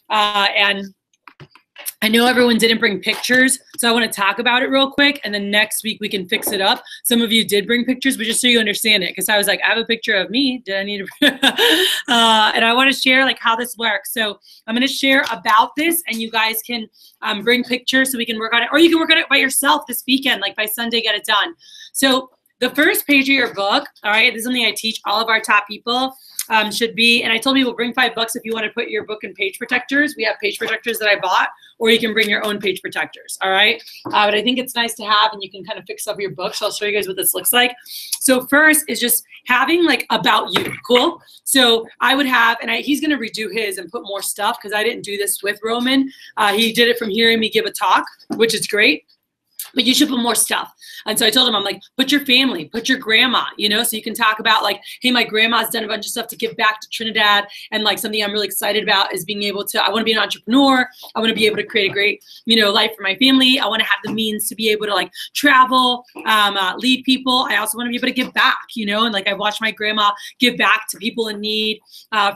And I know everyone didn't bring pictures, so I want to talk about it real quick, and then next week we can fix it up. Some of you did bring pictures, but just so you understand it, because I was like, I have a picture of me. Did I need to? And I want to share like how this works. So I'm going to share about this, and you guys can bring pictures so we can work on it, or you can work on it by yourself this weekend, like by Sunday, get it done. So the first page of your book, all right, this is something I teach all of our top people. Should be, and I told people bring $5 if you want to put your book in page protectors. We have page protectors that I bought, or you can bring your own page protectors, all right? But I think it's nice to have, and you can kind of fix up your book. So I'll show you guys what this looks like. So first is just having like about you, cool? So I would have, and he's gonna redo his and put more stuff because I didn't do this with Roman. He did it from hearing me give a talk, which is great. But you should put more stuff. And so I told him, I'm like, put your family, put your grandma, you know, so you can talk about like, hey, my grandma's done a bunch of stuff to give back to Trinidad. And like something I'm really excited about is being able to, I want to be an entrepreneur. I want to be able to create a great, you know, life for my family. I want to have the means to be able to like travel, lead people. I also want to be able to give back, you know, and like I've watched my grandma give back to people in need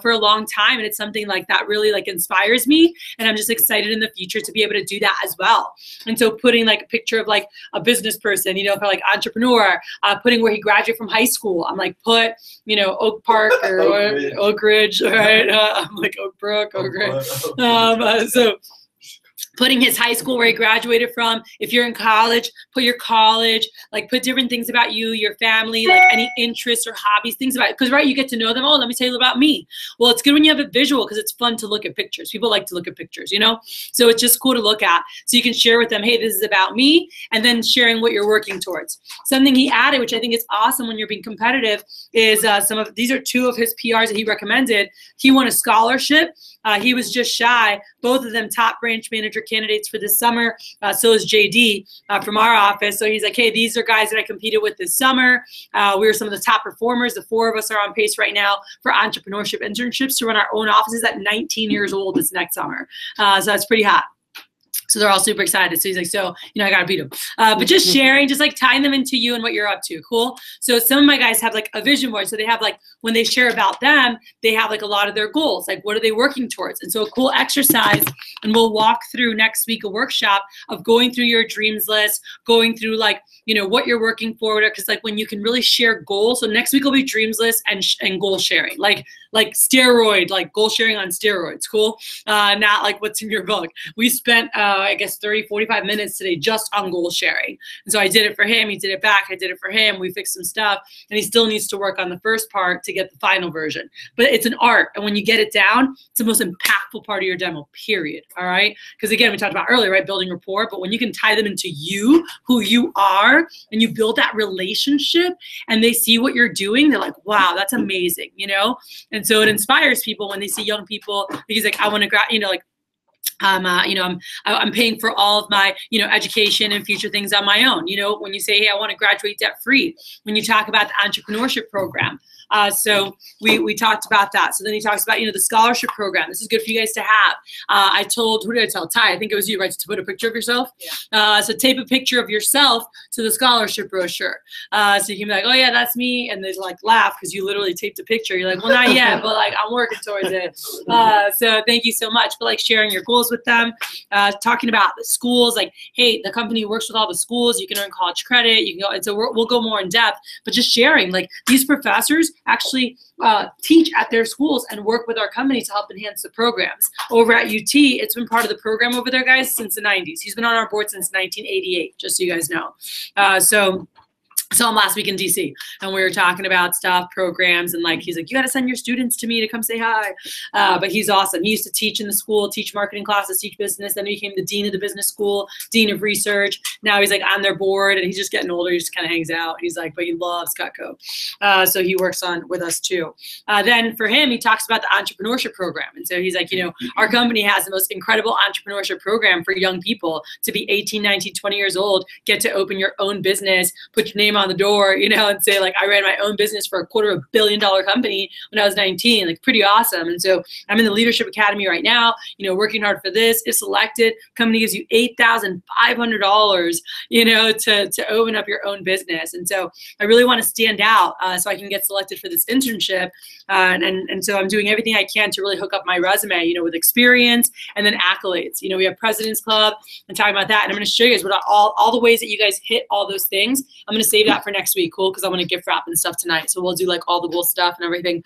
for a long time. And it's something like that really like inspires me. And I'm just excited in the future to be able to do that as well. And so putting like a picture of like a business person, you know, for like entrepreneur, putting where he graduated from high school. I'm like, put, you know, Oak Park or Oak Ridge, all right? I'm like Oak Brook, Oak Ridge. So putting his high school where he graduated from. If you're in college, put your college, like put different things about you, your family, like any interests or hobbies, things about it. Because, right, you get to know them. Oh, let me tell you about me. Well, it's good when you have a visual because it's fun to look at pictures. People like to look at pictures, you know? So it's just cool to look at. So you can share with them, hey, this is about me, and then sharing what you're working towards. Something he added, which I think is awesome when you're being competitive, is these are 2 of his PRs that he recommended. He won a scholarship. He was just shy. Both of them top branch manager candidates for this summer. So is JD from our office. So he's like, hey, these are guys that I competed with this summer. We were some of the top performers. The 4 of us are on pace right now for entrepreneurship internships to run our own offices at 19 years old this next summer. So that's pretty hot. So they're all super excited. So he's like, so, you know, I got to beat him. But just sharing, just like tying them into you and what you're up to. Cool. So some of my guys have like a vision board. So they have like, when they share about them, they have like a lot of their goals. Like, what are they working towards? And so a cool exercise, and we'll walk through next week a workshop of going through your dreams list, going through like, you know, what you're working forward. Because like when you can really share goals. So next week will be dreams list and goal sharing, like steroid, like goal sharing on steroids. Cool. Not like what's in your book. We spent, I guess 30, 45 minutes today just on goal sharing. And so I did it for him. He did it back. I did it for him. We fixed some stuff, and he still needs to work on the first part to get the final version. But it's an art. And when you get it down, it's the most impactful part of your demo, period. All right. Because again, we talked about earlier, right? Building rapport. But when you can tie them into you, who you are, and you build that relationship and they see what you're doing, they're like, wow, that's amazing. You know? And so it inspires people when they see young people, because like, I want to, you know, like, you know, I'm paying for all of my, you know, education and future things on my own. You know, when you say, hey, I want to graduate debt free, when you talk about the entrepreneurship program. So we talked about that. So then he talks about, you know, the scholarship program. This is good for you guys to have. I told, who did I tell? Ty, I think it was you, right? To put a picture of yourself. Yeah. So tape a picture of yourself to the scholarship brochure. So you can be like, oh yeah, that's me. And they like laugh because you literally taped a picture. You're like, well, not yet, but like I'm working towards it. So thank you so much for like sharing your goals with them. Talking about the schools, like, hey, the company works with all the schools. You can earn college credit. You can go, and so we'll go more in depth, but just sharing, like these professors actually teach at their schools and work with our company to help enhance the programs. Over at UT, it's been part of the program over there, guys, since the 90s. He's been on our board since 1988, just so you guys know. Saw him last week in DC, and we were talking about stuff, programs, and like he's like, you got to send your students to me to come say hi. But he's awesome. He used to teach in the school, teach marketing classes, teach business. Then he became the dean of the business school, dean of research. Now he's like on their board, and he's just getting older. He just kind of hangs out. He's like, but he loves Cutco. So he works on with us too. Then for him, he talks about the entrepreneurship program. And so he's like, you know, our company has the most incredible entrepreneurship program for young people to be 18, 19, 20 years old, get to open your own business, put your name on the door, you know, and say like, I ran my own business for a $250 million company when I was 19, like pretty awesome. And so I'm in the Leadership Academy right now, you know, working hard for this. If selected, company gives you $8,500, you know, to open up your own business. And so I really want to stand out so I can get selected for this internship. And so I'm doing everything I can to really hook up my resume, you know, with experience and then accolades. You know, we have President's Club and talking about that. And I'm going to show you guys what all the ways that you guys hit all those things. I'm going to save that for next week, cool? Because I want to gift wrap and stuff tonight. So we'll do like all the cool stuff and everything.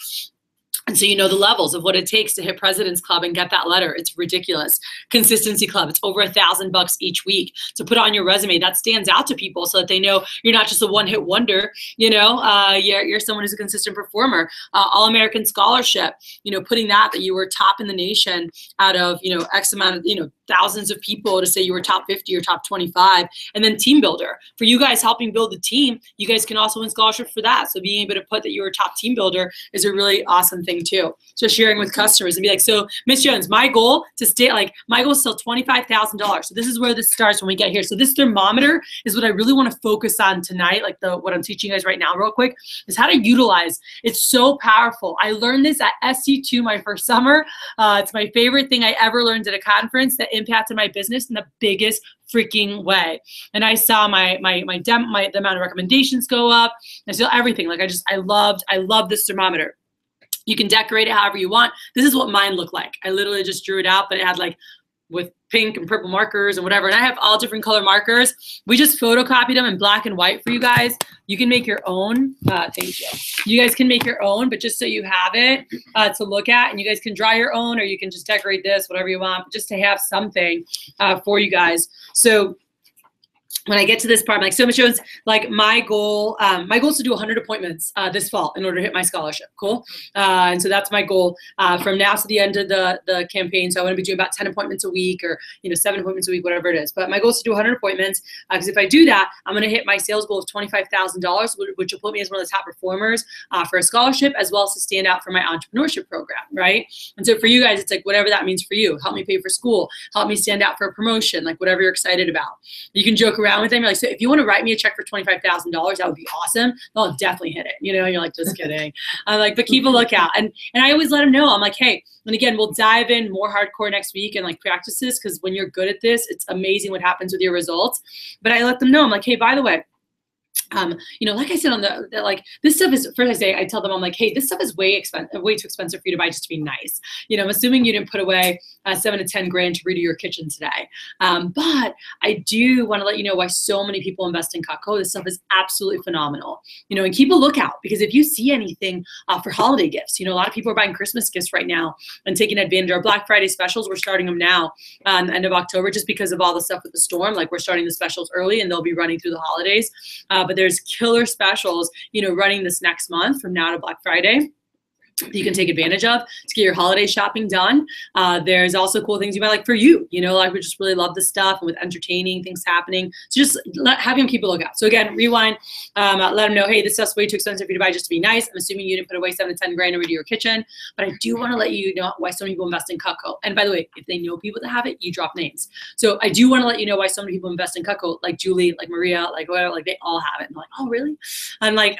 And so you know the levels of what it takes to hit President's Club and get that letter. It's ridiculous. Consistency Club, it's over $1,000 each week to put on your resume. That stands out to people so that they know you're not just a one-hit wonder, you know, you're someone who's a consistent performer. All-American Scholarship, you know, putting that you were top in the nation out of, you know, X amount of, you know, thousands of people to say you were top 50 or top 25. And then Team Builder. For you guys helping build the team, you guys can also win scholarships for that. So being able to put that you were a top team builder is a really awesome thing too. So sharing with customers and be like, so Miss Jones, my goal to stay, like my goal is still $25,000. So this is where this starts when we get here. So this thermometer is what I really want to focus on tonight. Like what I'm teaching you guys right now real quick is how to utilize. It's so powerful. I learned this at SC2 my first summer. It's my favorite thing I ever learned at a conference that impacted my business in the biggest freaking way. And I saw the amount of recommendations go up. I saw everything. Like I love this thermometer. You can decorate it however you want. This is what mine looked like. I literally just drew it out, but it had like with pink and purple markers and whatever. And I have all different color markers. We just photocopied them in black and white for you guys. You can make your own. Thank you. You guys can make your own, but just so you have it to look at, and you guys can draw your own, or you can just decorate this, whatever you want, just to have something for you guys. So when I get to this part, I'm like, so Ms. Jones, like my goal is to do 100 appointments this fall in order to hit my scholarship. Cool. And so that's my goal from now to the end of the campaign. So I want to be doing about 10 appointments a week, or 7 appointments a week, whatever it is. But my goal is to do 100 appointments because if I do that, I'm going to hit my sales goal of $25,000, which will put me as one of the top performers for a scholarship, as well as to stand out for my entrepreneurship program, right? And so for you guys, it's like whatever that means for you. Help me pay for school. Help me stand out for a promotion, like whatever you're excited about. You can joke around with them. You're like, so if you want to write me a check for $25,000, that would be awesome. I'll definitely hit it. You know, you're like, just kidding. I'm like, but keep a lookout. And I always let them know. I'm like, hey, and again, we'll dive in more hardcore next week and like practice this, because when you're good at this, it's amazing what happens with your results. But I let them know. I'm like, hey, by the way, like I said on like this stuff is, first I tell them, I'm like, hey, this stuff is way too expensive for you to buy just to be nice. I'm assuming you didn't put away 7 to 10 grand to redo your kitchen today. But I do want to let you know why so many people invest in Cutco. This stuff is absolutely phenomenal. And keep a lookout, because if you see anything for holiday gifts, a lot of people are buying Christmas gifts right now and taking advantage of our Black Friday specials. We're starting them now the end of October, just because of all the stuff with the storm. Like, we're starting the specials early and they'll be running through the holidays. But there's killer specials, running this next month from now to Black Friday you can take advantage of to get your holiday shopping done. There's also cool things you might like for you. Like, we just really love this stuff, and with entertaining things happening. So just having them keep a lookout. So again, rewind, let them know, hey, this stuff's way too expensive for you to buy just to be nice. I'm assuming you didn't put away 7 to 10 grand to redo your kitchen, but I do want to let you know why so many people invest in Cutco. And by the way, if they know people that have it, you drop names. So I do want to let you know why so many people invest in Cutco, like Julie, like Maria, like whatever, like they all have it. And I'm like, oh, really? And like,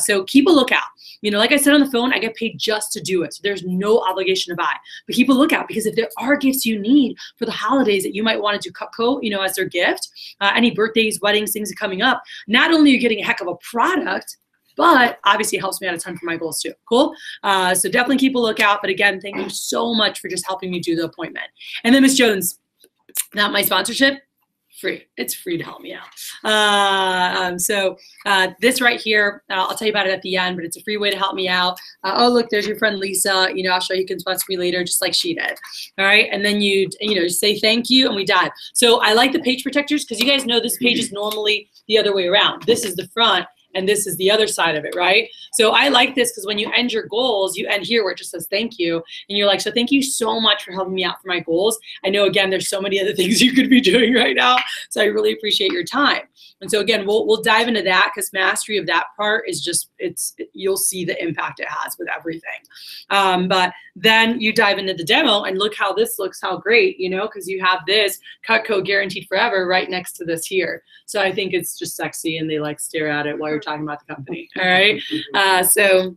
so keep a lookout. Like I said on the phone, I get paid just to do it. So there's no obligation to buy, but keep a lookout, because if there are gifts you need for the holidays that you might want to do Cutco, as their gift, any birthdays, weddings, things are coming up, not only are you getting a heck of a product, but obviously it helps me out a ton for my goals too. Cool. So definitely keep a lookout. But again, thank you so much for just helping me do the appointment. And then Ms. Jones, not my sponsorship. Free. It's free to help me out. So this right here, I'll tell you about it at the end, but it's a free way to help me out. Oh, look, there's your friend Lisa. I'll show you can sponsor me later, just like she did. All right. And then you just say thank you, and we dive. So I like the page protectors, because you guys know this page is normally the other way around. This is the front, and this is the other side of it, right? So I like this, because when you end your goals, you end here where it just says thank you. And you're like, so thank you so much for helping me out for my goals. I know, again, there's so many other things you could be doing right now, so I really appreciate your time. And so again, we'll dive into that because mastery of that part is just, you'll see the impact it has with everything. But then you dive into the demo and look how this looks, how great, you know, because you have this Cutco guaranteed forever right next to this here. So I think it's just sexy and they like stare at it while you're talking about the company. All right. So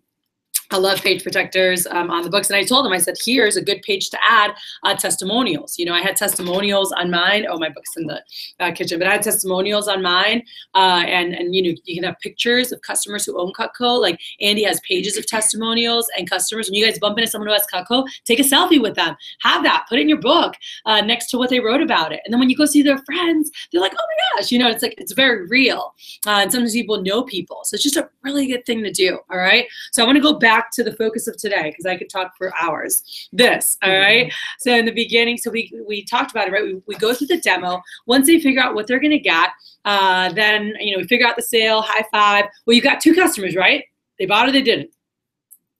I love page protectors on the books. And I told them, I said, here's a good page to add testimonials. You know, I had testimonials on mine. Oh, my book's in the kitchen, but I had testimonials on mine. And, you know, you can have pictures of customers who own Cutco. Like Andy has pages of testimonials and customers. When you guys bump into someone who has Cutco, take a selfie with them. Have that, put it in your book next to what they wrote about it. And then when you go see their friends, they're like, oh my gosh, you know, it's like, it's very real. And sometimes people know people. So it's just a really good thing to do. All right. So I want to go back to the focus of today because I could talk for hours. This, all right? So in the beginning, so we talked about it, right? We go through the demo. Once they figure out what they're going to get, then, you know, we figure out the sale, high five. Well, you got two customers, right? They bought or they didn't.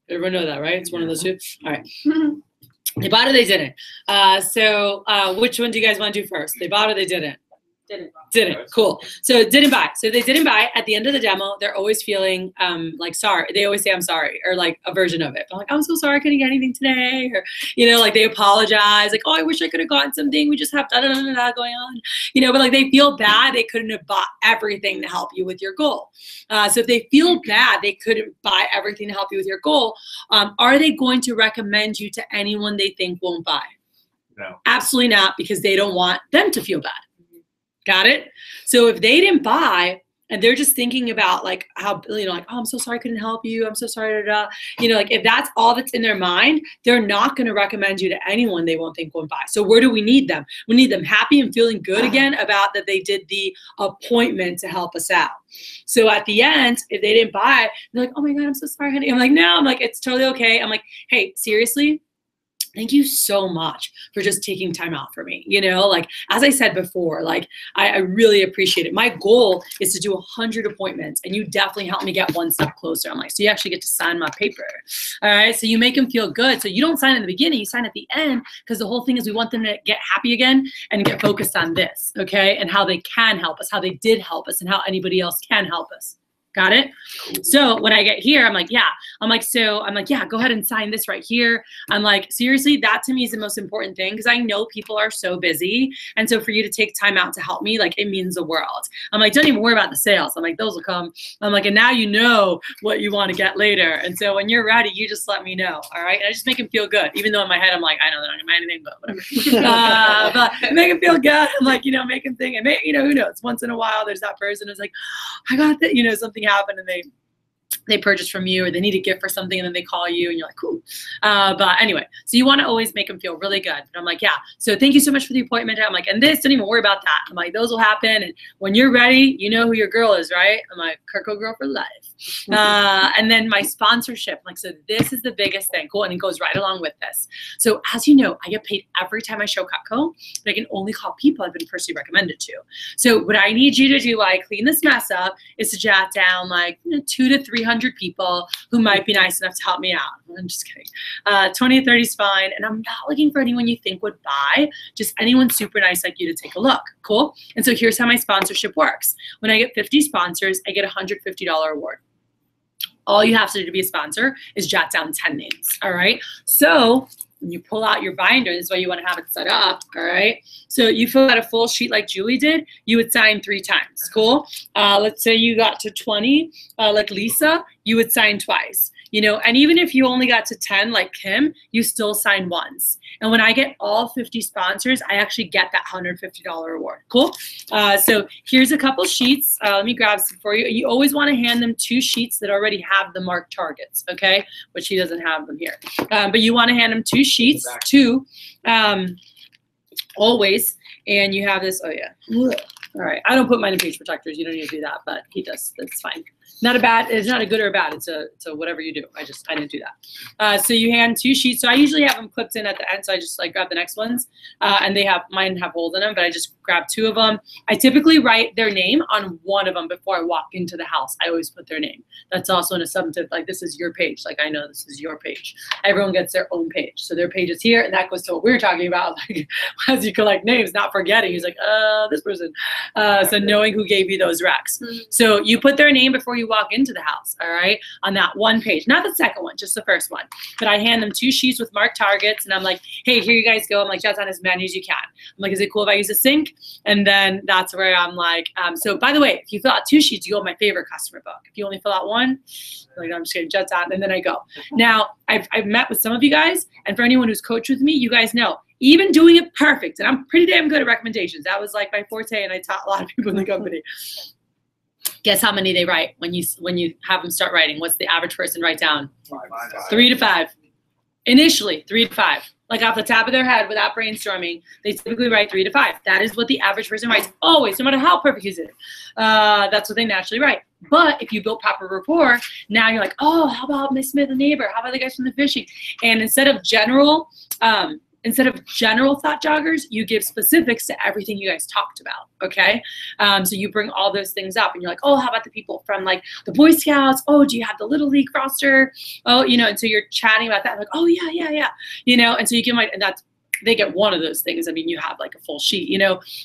Everyone know that, right? It's one of those two. All right. They bought or they didn't. So which one do you guys want to do first? They bought or they didn't? Didn't. Cool. So didn't buy. So they didn't buy. At the end of the demo, they're always feeling like sorry. They always say I'm sorry or like a version of it. I'm like, I'm so sorry I couldn't get anything today. Or, you know, like they apologize. Like, oh, I wish I could have gotten something. We just have da da da da going on. You know, but like they feel bad. They couldn't have bought everything to help you with your goal. So if they feel bad, they couldn't buy everything to help you with your goal. Are they going to recommend you to anyone they think won't buy? No. Absolutely not, because they don't want them to feel bad. Got it? So if they didn't buy and they're just thinking about like how, you know, like, oh, I'm so sorry I couldn't help you. I'm so sorry. You know, like if that's all that's in their mind, they're not going to recommend you to anyone they won't think won't buy. So where do we need them? We need them happy and feeling good again about that they did the appointment to help us out. So at the end, if they didn't buy, they're like, oh my God, I'm so sorry, honey. I'm like, no, I'm like, it's totally okay. I'm like, hey, seriously? Thank you so much for just taking time out for me. You know, like, as I said before, like, I really appreciate it. My goal is to do 100 appointments, and you definitely help me get one step closer. I'm like, so you actually get to sign my paper. All right. So you make them feel good. So you don't sign in the beginning, you sign at the end, because the whole thing is we want them to get happy again and get focused on this. Okay. And how they can help us, how they did help us, and how anybody else can help us. Got it? So when I get here, I'm like, yeah. I'm like, yeah, go ahead and sign this right here. I'm like, seriously, that to me is the most important thing, because I know people are so busy. And so for you to take time out to help me, like, it means the world. I'm like, don't even worry about the sales. I'm like, those will come. I'm like, and now you know what you want to get later. And so when you're ready, you just let me know. All right. And I just make him feel good. Even though in my head, I'm like, I know they're not going to buy anything, but whatever. But make him feel good. I'm like, you know, make him think. And you know, who knows? Once in a while, there's that person who's like, I got that, you know, something happen and they purchase from you, or they need a gift for something and then they call you and you're like, cool. But anyway, so you want to always make them feel really good. And I'm like, yeah, so thank you so much for the appointment. I'm like, and this, don't even worry about that. I'm like, those will happen. And when you're ready, you know who your girl is, right? I'm like, Cutco girl for life. And then my sponsorship, like, so this is the biggest thing. Cool. And it goes right along with this. So as you know, I get paid every time I show Cutco, but I can only call people I've been personally recommended to. So what I need you to do while I clean this mess up is to jot down like 200 to 300 people who might be nice enough to help me out. I'm just kidding. 20 or 30 is fine. And I'm not looking for anyone you think would buy, just anyone super nice like you to take a look. Cool. And so here's how my sponsorship works. When I get 50 sponsors, I get a $150 award. All you have to do to be a sponsor is jot down 10 names. All right. So when you pull out your binder, this is why you want to have it set up. All right. So you fill out a full sheet like Julie did, you would sign 3 times. Cool. Let's say you got to 20, like Lisa, you would sign twice. You know, and even if you only got to 10 like Kim, you still sign once. And when I get all 50 sponsors, I actually get that $150 award. Cool. So here's a couple sheets. Let me grab some for you. You always want to hand them 2 sheets that already have the marked targets. Okay. Which he doesn't have them here. But you want to hand him 2 sheets, 2, always. And you have this, oh yeah. All right. I don't put mine in page protectors. You don't need to do that, but he does. That's fine. It's not a good or a bad. It's a whatever you do. I didn't do that. So you hand 2 sheets. So I usually have them clipped in at the end. So I just like grab the next ones, and mine have holes in them, but I just grab 2 of them. I typically write their name on one of them before I walk into the house. I always put their name. That's also in a substantive, like this is your page. Like I know this is your page. Everyone gets their own page. So their page is here, and that goes to what we were talking about. Like as you collect names, not forgetting. He's like, this person. So knowing who gave you those recs. So you put their name before you walk into the house, all right, on that one page, not the second one, just the first one. But I hand them 2 sheets with marked targets, and I'm like, hey, here you guys go. I'm like, jot down as many as you can. I'm like, is it cool if I use a sink? And then that's where I'm like, so by the way, if you fill out 2 sheets, you go with my favorite customer book. If you only fill out 1, like I'm just gonna jot down, and then I go. Now I've met with some of you guys, and for anyone who's coached with me, you guys know, even doing it perfect, and I'm pretty damn good at recommendations. That was like my forte, and I taught a lot of people in the company. Guess how many they write when you have them start writing? What's the average person write down? 3 to 5. Initially, 3 to 5. Like off the top of their head without brainstorming, they typically write 3 to 5. That is what the average person writes always, no matter how perfect is it. That's what they naturally write. But if you build proper rapport, now you're like, oh, how about Miss Smith, the neighbor? How about the guys from the fishing? And instead of general thought joggers, you give specifics to everything you guys talked about, okay? So you bring all those things up, and you're like, oh, how about the people from like the Boy Scouts? Oh, do you have the Little League roster? Oh, and so you're chatting about that, like, oh, yeah. And so you give and they get one of those things. I mean, you have like a full sheet,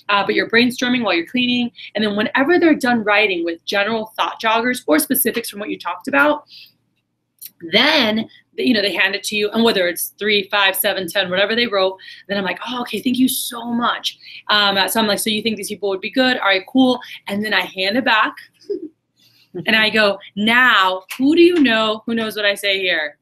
but you're brainstorming while you're cleaning. And then whenever they're done writing with general thought joggers or specifics from what you talked about, then they hand it to you, and whether it's 3, 5, 7, 10, whatever they wrote, then I'm like, oh, okay, thank you so much. So I'm like, so you think these people would be good? All right, cool. And then I hand it back, and I go, now, who do you know who knows what I say here?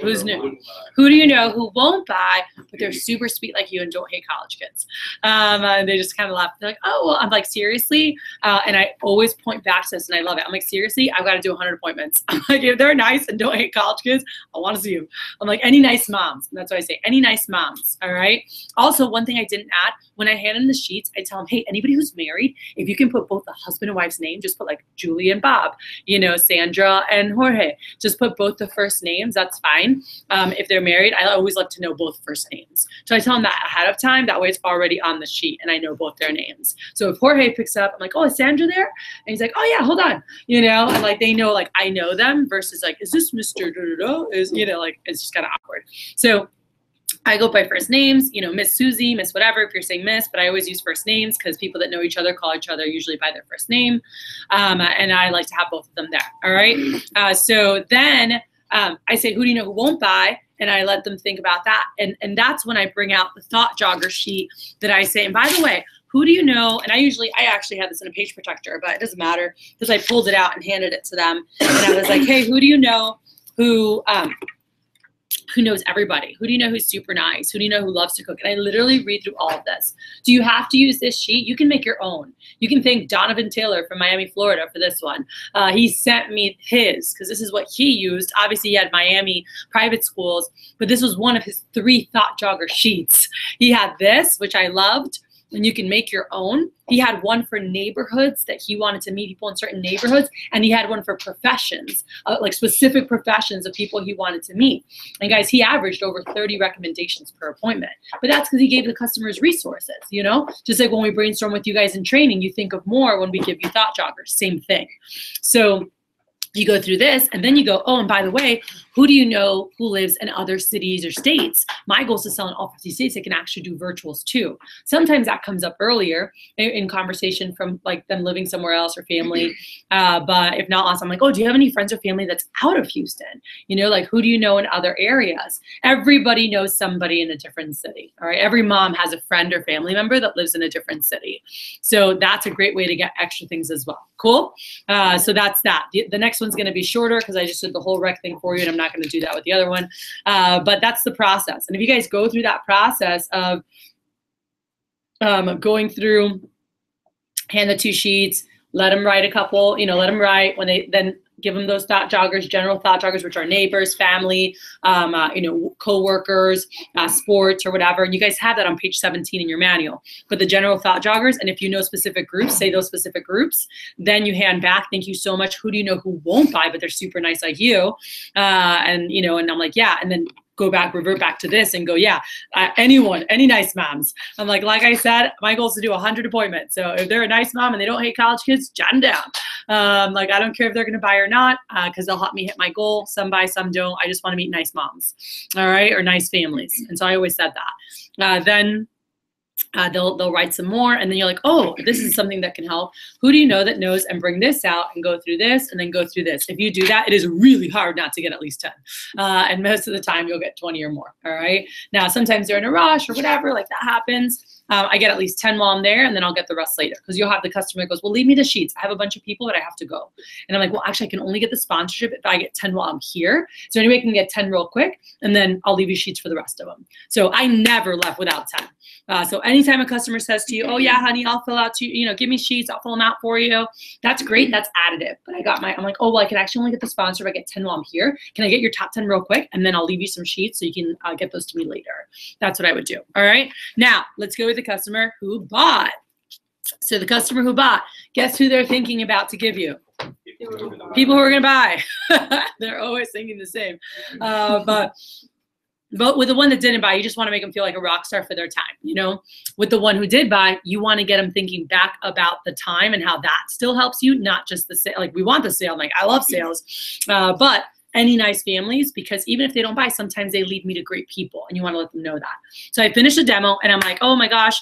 Who's new? Who do you know who won't buy, but they're super sweet like you and don't hate college kids? They just kind of laugh. They're like, oh, well, I'm like, seriously? And I always point back to this, and I love it. I'm like, seriously? I've got to do 100 appointments. I'm like, if they're nice and don't hate college kids, I want to see you. I'm like, any nice moms. And that's what I say, any nice moms, all right? Also, one thing I didn't add, when I hand them the sheets, I tell them, hey, anybody who's married, if you can put both the husband and wife's name, just put like Julie and Bob, Sandra and Jorge. Just put both the first names, that's fine. If they're married, I always like to know both first names. So I tell them that ahead of time. That way it's already on the sheet and I know both their names. So if Jorge picks up, I'm like, oh, is Sandra there? And he's like, oh yeah, hold on. And like they know like I know them versus like, is this Mr. Da-da-da? Like it's just kind of awkward. So I go by first names, Miss Susie, Miss whatever, if you're saying Miss, but I always use first names because people that know each other call each other usually by their first name. And I like to have both of them there. All right. So then I say, who do you know who won't buy? And I let them think about that. And that's when I bring out the thought jogger sheet that I say, and by the way, who do you know? And I actually had this in a page protector, but it doesn't matter because I pulled it out and handed it to them. And I was like, hey, who do you know who knows everybody? Who do you know who's super nice? Who do you know who loves to cook? And I literally read through all of this. Do you have to use this sheet? You can make your own. You can thank Donovan Taylor from Miami, Florida for this one. He sent me his because this is what he used. Obviously, he had Miami private schools, but this was one of his 3 thought jogger sheets. He had this, which I loved, and you can make your own. He had one for neighborhoods that he wanted to meet people in certain neighborhoods, and he had one for professions, like specific professions of people he wanted to meet. And guys, he averaged over 30 recommendations per appointment, but that's because he gave the customers resources, just like when we brainstorm with you guys in training, you think of more when we give you thought joggers, same thing. So you go through this, and then you go, oh, and by the way, who do you know who lives in other cities or states? My goal is to sell in all 50 states. I can actually do virtuals too. Sometimes that comes up earlier in conversation from like them living somewhere else or family. But if not, I'm like, oh, do you have any friends or family that's out of Houston? Like who do you know in other areas? Everybody knows somebody in a different city. All right. Every mom has a friend or family member that lives in a different city. So that's a great way to get extra things as well. Cool. So that's that. The next one's going to be shorter because I just did the whole rec thing for you, and I'm not going to do that with the other one. But that's the process. And if you guys go through that process of going through, hand the 2 sheets, let them write a couple, let them write when then give them those thought joggers, general thought joggers, which are neighbors, family, co-workers, sports or whatever. And you guys have that on page 17 in your manual. But the general thought joggers, and if you know specific groups, say those specific groups, then you hand back, thank you so much. Who do you know who won't buy, but they're super nice like you? And I'm like, yeah. And then revert back to this and go, yeah, anyone, any nice moms. I'm like I said, my goal is to do 100 appointments. So if they're a nice mom and they don't hate college kids, jot them down. I don't care if they're going to buy or not, because they'll help me hit my goal. Some buy, some don't. I just want to meet nice moms, all right, or nice families. And so I always said that. Then they'll write some more, and then you're like, oh, this is something that can help. Who do you know that knows, and bring this out and go through this and then go through this. If you do that, it is really hard not to get at least 10. And most of the time you'll get 20 or more. All right. Now, sometimes they're in a rush or whatever, like that happens. I get at least 10 while I'm there, and then I'll get the rest later, because you'll have the customer that goes, well, leave me the sheets. I have a bunch of people, but I have to go. And I'm like, well, actually, I can only get the sponsorship if I get 10 while I'm here. So anyway, I can get 10 real quick, and then I'll leave you sheets for the rest of them. So I never left without 10. So anytime a customer says to you, oh yeah, honey, I'll fill out give me sheets, I'll fill them out for you. That's great. That's additive. But I'm like, oh, well, I can actually only get the sponsor if I get 10 while I'm here. Can I get your top 10 real quick? And then I'll leave you some sheets so you can get those to me later. That's what I would do. All right. Now let's go with the customer who bought. So the customer who bought, guess who they're thinking about to give you? People who are going to buy. They're always thinking the same. But with the one that didn't buy, you just want to make them feel like a rock star for their time. With the one who did buy, you want to get them thinking back about the time and how that still helps you, not just the sale. Like, we want the sale. Like, I love sales. But any nice families, because even if they don't buy, sometimes they lead me to great people, and you want to let them know that. So I finished the demo, and I'm like, oh my gosh,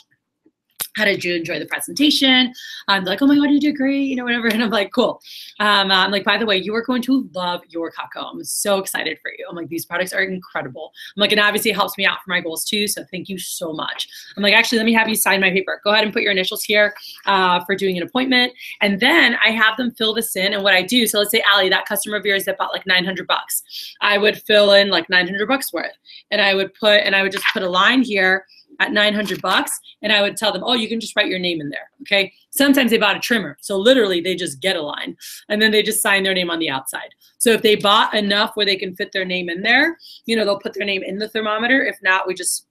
how did you enjoy the presentation? I'm like, oh my God, you did great, whatever. And I'm like, cool. I'm like, by the way, you are going to love your Cutco. I'm so excited for you. I'm like, these products are incredible. I'm like, and obviously it helps me out for my goals too. So thank you so much. I'm like, actually, let me have you sign my paper. Go ahead and put your initials here for doing an appointment. And then I have them fill this in. And what I do, so let's say, Allie, that customer of yours that bought like 900 bucks, I would fill in like 900 bucks worth. And I would just put a line here at 900 bucks, and I would tell them, oh, you can just write your name in there, okay? Sometimes they bought a trimmer, so literally they just get a line, and then they just sign their name on the outside. So if they bought enough where they can fit their name in there, they'll put their name in the thermometer. If not, we just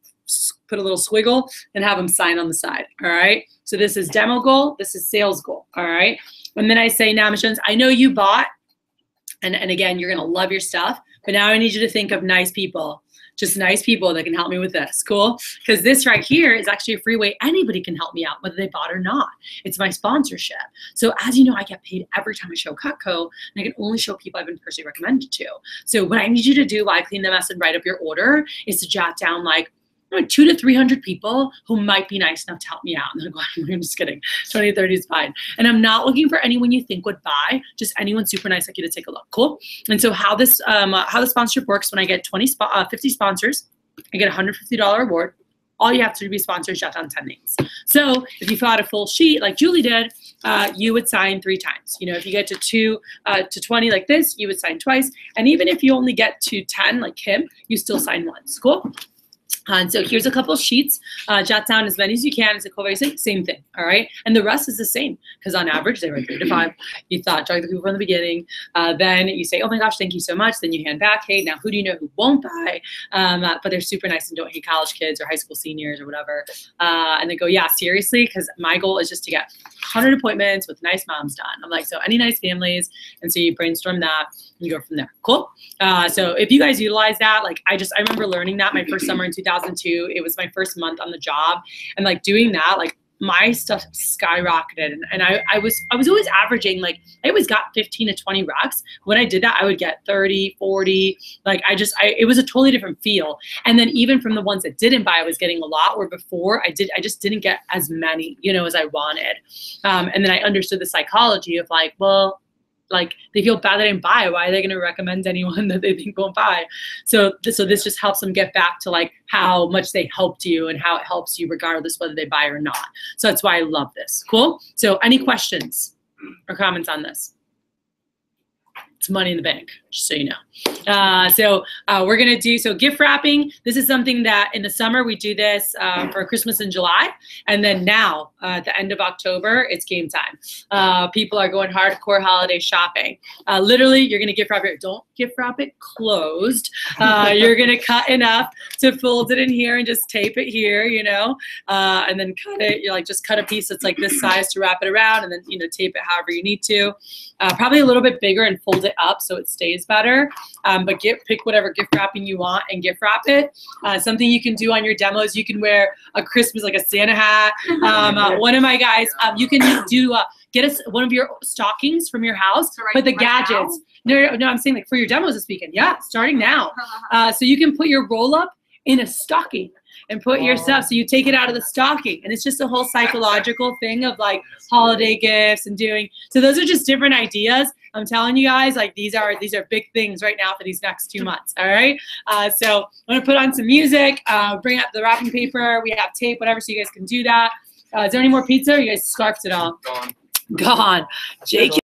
put a little squiggle and have them sign on the side, all right? So this is demo goal, this is sales goal, all right? And then I say, now, Michelle, I know you bought, and again, you're gonna love your stuff, but now I need you to think of nice people. Just nice people that can help me with this. Cool? Because this right here is actually a free way anybody can help me out, whether they bought or not. It's my sponsorship. So as you know, I get paid every time I show Cutco, and I can only show people I've been personally recommended to. So what I need you to do while I clean the mess and write up your order is to jot down like 200 to 300 people who might be nice enough to help me out. And they're going, I'm just kidding. 20, 30 is fine. And I'm not looking for anyone you think would buy, just anyone super nice like you to take a look. Cool? And so how the sponsorship works, when I get 50 sponsors, I get a $150 reward. All you have to do to be sponsors, jot down 10 names. So if you fill out a full sheet like Julie did, you would sign 3 times. If you get to 20 like this, you would sign twice. And even if you only get to 10 like Kim, you still sign once. Cool? And so here's a couple sheets. Jot down as many as you can. It's a cool, same thing, all right? And the rest is the same, because on average, they write 3 to 5. You thought, jog the people from the beginning. Then you say, oh my gosh, thank you so much. Then you hand back, hey, now who do you know who won't buy? But they're super nice and don't hate college kids or high school seniors or whatever. And they go, yeah, seriously, because my goal is just to get 100 appointments with nice moms done. I'm like, so any nice families. And so you brainstorm that and you go from there. Cool? So if you guys utilize that, like I remember learning that my first summer in 2002. It was my first month on the job, and like doing that, like my stuff skyrocketed. And I was always averaging, like I always got 15 to 20 recs. When I did that, I would get 30, 40. Like it was a totally different feel. And then even from the ones that didn't buy, I was getting a lot, where before I just didn't get as many, as I wanted. And then I understood the psychology of like, well, like they feel bad they didn't buy. Why are they going to recommend anyone that they think won't buy? So this just helps them get back to like how much they helped you and how it helps you regardless whether they buy or not. So that's why I love this. Cool? So any questions or comments on this? It's money in the bank. just so you know. So we're going to do, so gift wrapping. This is something that in the summer we do this for Christmas in July. And then now at the end of October, it's game time. People are going hardcore holiday shopping. Literally, you're going to gift wrap it. Don't gift wrap it closed. You're going to cut enough to fold it in here and just tape it here, you know, and then cut it. You're like, just cut a piece that's like this size to wrap it around, and then, you know, tape it however you need to. Probably a little bit bigger and fold it up so it stays better. But pick whatever gift wrapping you want and gift wrap it. Something you can do on your demos, you can wear a Christmas, like a Santa hat. One of my guys, you can do get one of your stockings from your house, but the gadgets. No, I'm saying like for your demos this weekend. Yeah, starting now. So you can put your roll up in a stocking and put your stuff, so you take it out of the stocking, and it's just a whole psychological thing of like holiday gifts and doing. So those are just different ideas. I'm telling you guys, like these are big things right now for these next 2 months. All right. So I'm gonna put on some music, bring up the wrapping paper. We have tape, whatever, so you guys can do that. Is there any more pizza? Or you guys scarfed it all? Gone. Jake.